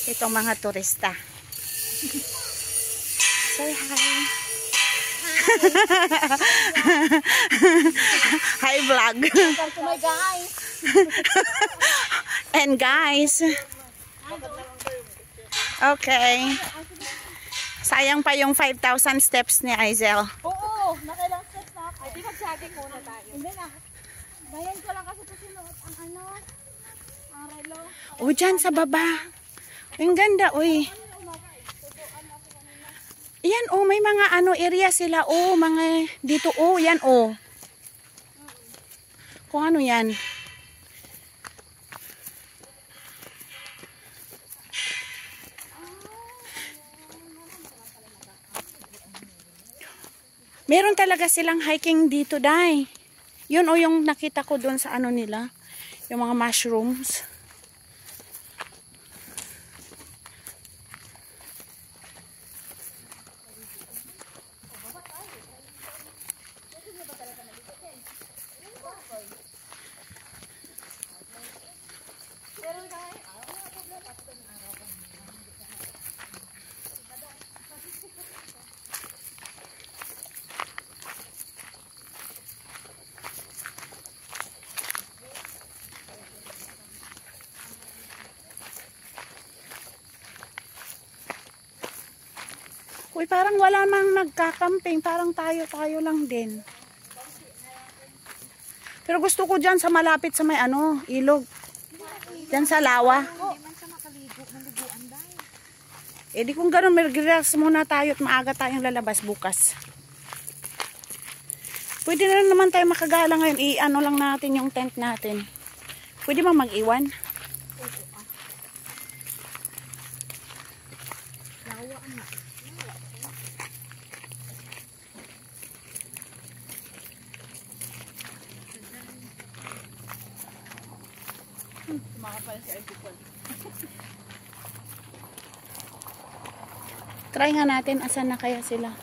itong mga turista. Say hi. Hi vlog. And guys. Okay. Sayang pa yung 5,000 steps ni Aizel. Oo, nakailang steps na ako. Ay, di mag-jogging muna tayo. Hindi na. Bayan ko lang kasi sinuot ang ang relo. O, dyan sa baba. Ang ganda, uy. Yan, oh, may mga area sila, oh, mga dito, oh, yan, oh. Kung ano yan. Meron talaga silang hiking dito, dai. Yun, oh, yung nakita ko doon sa nila. Yung mga mushrooms. Uy, parang wala mang nagkakamping. Parang tayo lang din. Pero gusto ko dyan sa malapit sa may ilog. Dyan sa lawa. Hindi man siya makaligo, maliguan dahil. Eh di kung gano'n, mag-relax muna tayo at maaga tayong lalabas bukas. Pwede na naman tayo makagala ngayon. I-ano lang natin yung tent natin. Pwede bang mag-iwan? Makapal si Articol. Try nga natin asan na kaya sila.